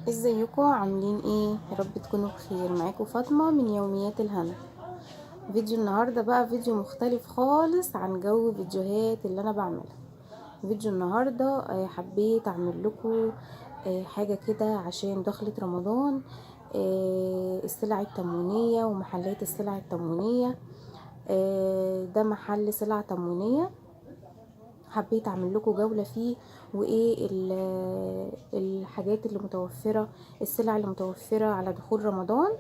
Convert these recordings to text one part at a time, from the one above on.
ازيكم عاملين ايه؟ يا رب تكونوا بخير. معاكم فاطمه من يوميات الهنا. فيديو النهارده بقى فيديو مختلف خالص عن جو فيديوهات اللي انا بعملها. فيديو النهارده حبيت اعمل لكم حاجه كده عشان دخلة رمضان. السلع التموينيه ومحلات السلع التموينيه. ده محل سلع تموينيه، حبيت اعمل لكم جولة فيه وايه الحاجات اللي متوفرة، السلع اللي متوفرة على دخول رمضان.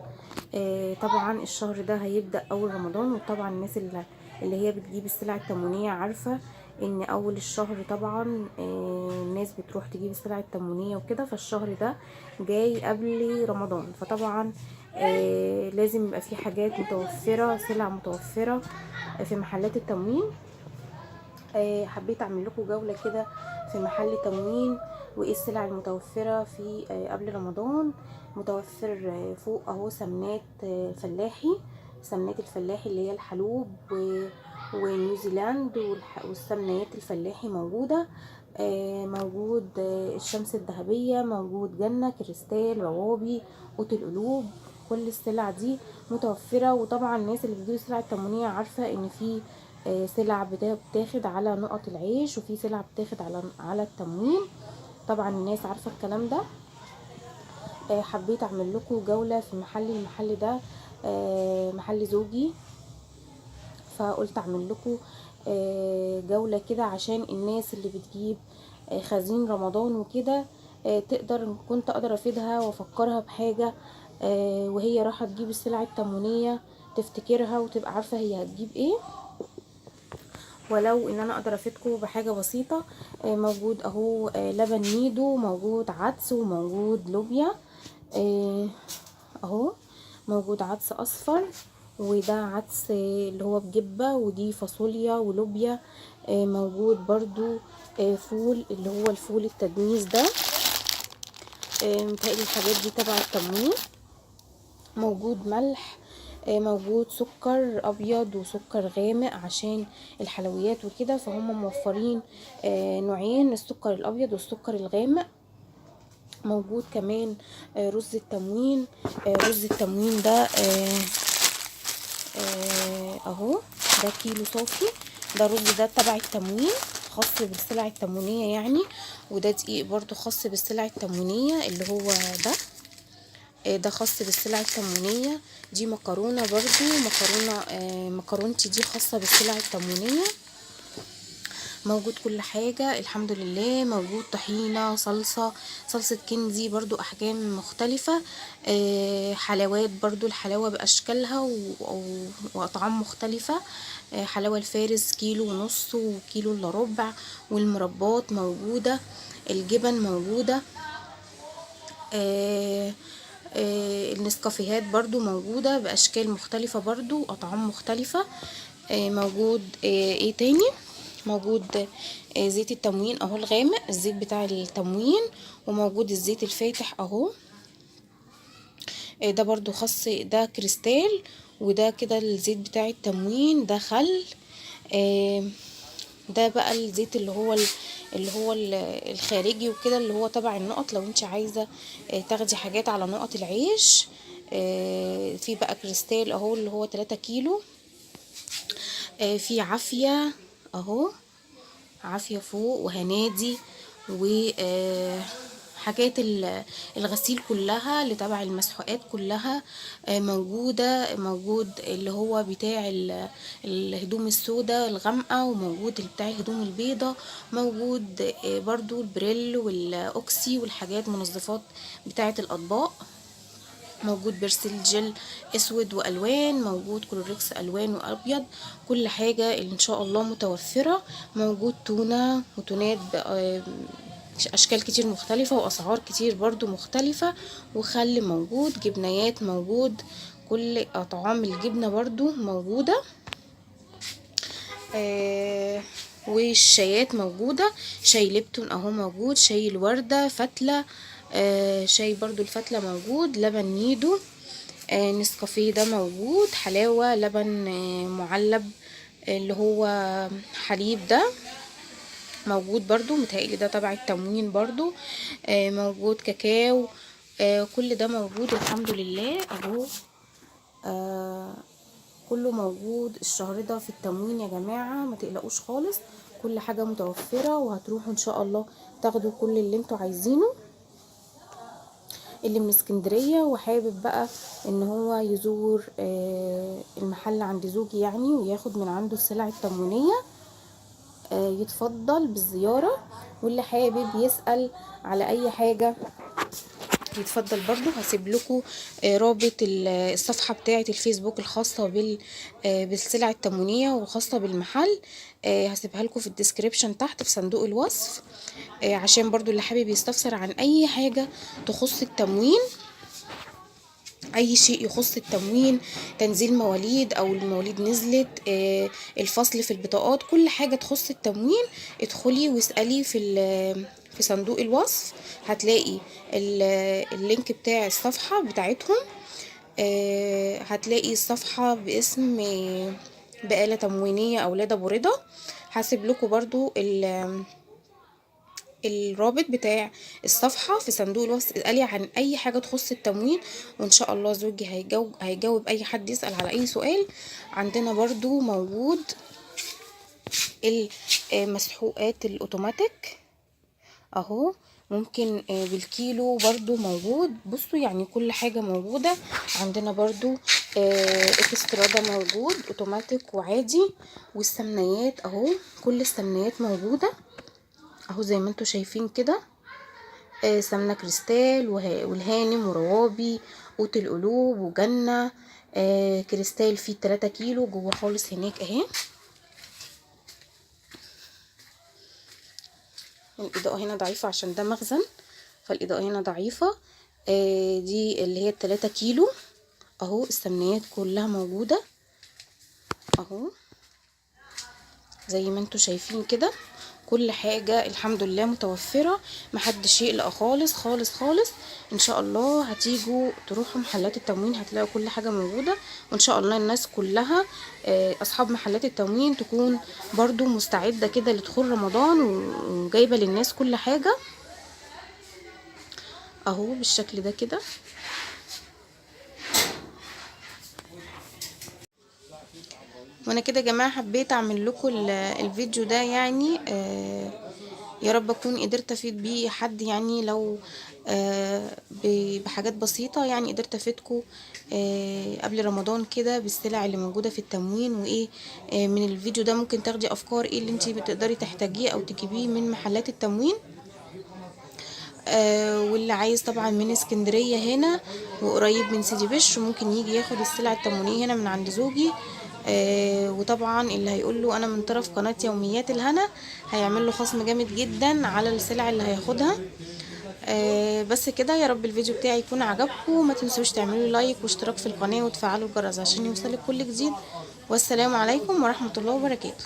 طبعا الشهر ده هيبدأ اول رمضان، وطبعا الناس اللي هي بتجيب السلع التموينية عارفة ان اول الشهر طبعا الناس بتروح تجيب السلع التموينية وكده، فالشهر ده جاي قبل رمضان، فطبعا لازم يبقى في حاجات متوفرة، سلع متوفرة في محلات التموين. حبيت اعمل لكم جوله كده في محل تموين، وايه السلع المتوفره في قبل رمضان. متوفر فوق اهو سمنات فلاحي، سمنات الفلاحي اللي هي الحلوب ونيوزيلاند والسمنيات الفلاحي موجوده. موجود الشمس الذهبيه، موجود جنه، كريستال، روابي، قوت القلوب. كل السلع دي متوفره. وطبعا الناس اللي بتجيب السلع التموينيه عارفه ان في سلع بتاخد على نقط العيش، وفي سلع بتاخد على التموين. طبعا الناس عارفه الكلام ده. حبيت اعمل لكم جوله في المحل ده محل زوجي، فقلت اعمل لكم جوله كده عشان الناس اللي بتجيب خزين رمضان وكده تقدر، كنت اقدر افيدها وافكرها بحاجه وهي رايحه تجيب السلع التموينيه، تفتكرها وتبقى عارفه هي هتجيب ايه. ولو ان انا اقدر افيدكم بحاجه بسيطه. موجود اهو لبن نيدو، موجود عدس، وموجود لوبيا. اهو موجود عدس اصفر، وده عدس اللي هو بجبه، ودي فاصوليا ولوبيا. موجود برضو فول اللي هو الفول التدميس ده. متهيألي الحاجات دي تبع التموين. موجود ملح، موجود سكر ابيض وسكر غامق عشان الحلويات وكده، فهم موفرين نوعين، السكر الابيض والسكر الغامق. موجود كمان رز التموين. رز التموين ده اهو، ده كيلو صافي. ده رز ده تبع التموين، خاص بالسلع التموينية يعني. وده دقيق برضو خاص بالسلع التموينية اللي هو ده. ده خاص بالسلع التموينية. دي مكرونة برضو، مكرونة مكرونتي دي خاصة بالسلع التموينية. موجود كل حاجة الحمد لله. موجود طحينة، صلصة كنزي برضو أحجام مختلفة. حلوات برضو، الحلاوة بأشكالها وأطعام مختلفة. حلاوة الفارس كيلو ونص وكيلو الا ربع، والمربات موجودة، الجبن موجودة. النسكافيهات برضو موجودة بأشكال مختلفة برضو، أطعام مختلفة. موجود ايه تاني، موجود زيت التموين اهو الغامق، الزيت بتاع التموين. وموجود الزيت الفاتح اهو. ده برضو خاص، ده كريستال. وده كده الزيت بتاع التموين، ده خل. ده بقى الزيت اللي هو الخارجي وكده، اللي هو تبع النقط، لو انت عايزه تاخدي حاجات على نقط العيش. في بقى كريستال اهو اللي هو 3 كيلو. في عافيه اهو، عافيه فوق وهنادي حاجات الغسيل كلها اللي تبع المسحوقات كلها موجودة. موجود اللي هو بتاع الهدوم السوداء الغامقة، وموجود اللي بتاع الهدوم البيضة. موجود برضو البريل والاوكسي والحاجات منظفات بتاعة الاطباق. موجود برسيل جل اسود والوان، موجود كلوركس الوان وابيض. كل حاجة ان شاء الله متوفرة. موجود تونة وتونات اشكال كتير مختلفة واسعار كتير برضو مختلفة. وخل موجود، جبنيات موجود، كل اطعام الجبنة برضو موجودة. والشايات موجودة، شاي ليبتون اهو موجود، شاي الوردة، فتلة. شاي برضو الفتلة موجود، لبن نيدو. نسكافيه ده موجود، حلاوة، لبن معلب اللي هو حليب ده موجود برضو، متهيألي ده تبع التموين برضو. موجود كاكاو كل ده موجود الحمد لله اهو. كله موجود الشهر ده في التموين يا جماعة، ما تقلقوش خالص، كل حاجة متوفرة، وهتروحوا ان شاء الله تاخدوا كل اللي انتوا عايزينه. اللي من اسكندرية وحابب بقى ان هو يزور المحل عند زوجي يعني، وياخد من عنده السلع التموينية، يتفضل بالزيارة. واللي حابب يسأل على اي حاجة يتفضل برضو. هسيب لكم رابط الصفحة بتاعة الفيسبوك الخاصة بالسلع التموينية وخاصة بالمحل، هسيبها لكم في الديسكريبشن تحت في صندوق الوصف، عشان برضو اللي حابب يستفسر عن اي حاجة تخص التموين، اي شيء يخص التموين، تنزيل مواليد او المواليد نزلت، الفصل في البطاقات، كل حاجة تخص التموين ادخلي واسألي في صندوق الوصف، هتلاقي اللينك بتاع الصفحة بتاعتهم. هتلاقي الصفحة باسم بقالة تموينية أولاد أبو رضا. هسيب لكم برضو الرابط بتاع الصفحة في صندوق الوصف، اسألي عن اي حاجة تخص التموين، وان شاء الله زوجي هيجاوب اي حد يسأل على اي سؤال. عندنا برضو موجود المسحوقات الاوتوماتيك اهو، ممكن بالكيلو برضو موجود. بصوا يعني كل حاجة موجودة عندنا. برضو اكسترادا موجود اوتوماتيك وعادي، والسمنيات اهو، كل السمنيات موجودة اهو زي ما انتوا شايفين كده، سمنة كريستال والهانم وروابي قوت القلوب وجنة. كريستال فيه 3 كيلو جوه خالص هناك اهي. الاضاءة هنا ضعيفة عشان ده مخزن، فالاضاءة هنا ضعيفة. دي اللي هي 3 كيلو اهو. السمنيات كلها موجودة اهو زي ما انتوا شايفين كده، كل حاجة الحمد لله متوفرة، محدش يقلق خالص خالص خالص. ان شاء الله هتيجوا تروحوا محلات التموين هتلاقوا كل حاجة موجودة، وان شاء الله الناس كلها اصحاب محلات التموين تكون برضو مستعدة كده لدخول رمضان وجايبة للناس كل حاجة اهو بالشكل ده كده. وانا كده يا جماعه حبيت اعمل لكم الفيديو ده يعني، يا رب اكون قدرت افيد بيه حد يعني، لو بحاجات بسيطه يعني قدرت افيدكم قبل رمضان كده بالسلع اللي موجوده في التموين. وايه من الفيديو ده ممكن تاخدي افكار ايه اللي انتي بتقدري تحتاجيه او تجيبيه من محلات التموين. واللي عايز طبعا من اسكندرية هنا وقريب من سيدي بشر ممكن يجي ياخد السلع التموينية هنا من عند زوجي. وطبعا اللي هيقول له انا من طرف قناة يوميات الهنا هيعمل له خصم جامد جدا على السلع اللي هياخدها. بس كده، يا رب الفيديو بتاعي يكون عجبكم، ما تنسوش تعملوا لايك واشتراك في القناة وتفعلوا الجرس عشان يوصلك كل جديد. والسلام عليكم ورحمة الله وبركاته.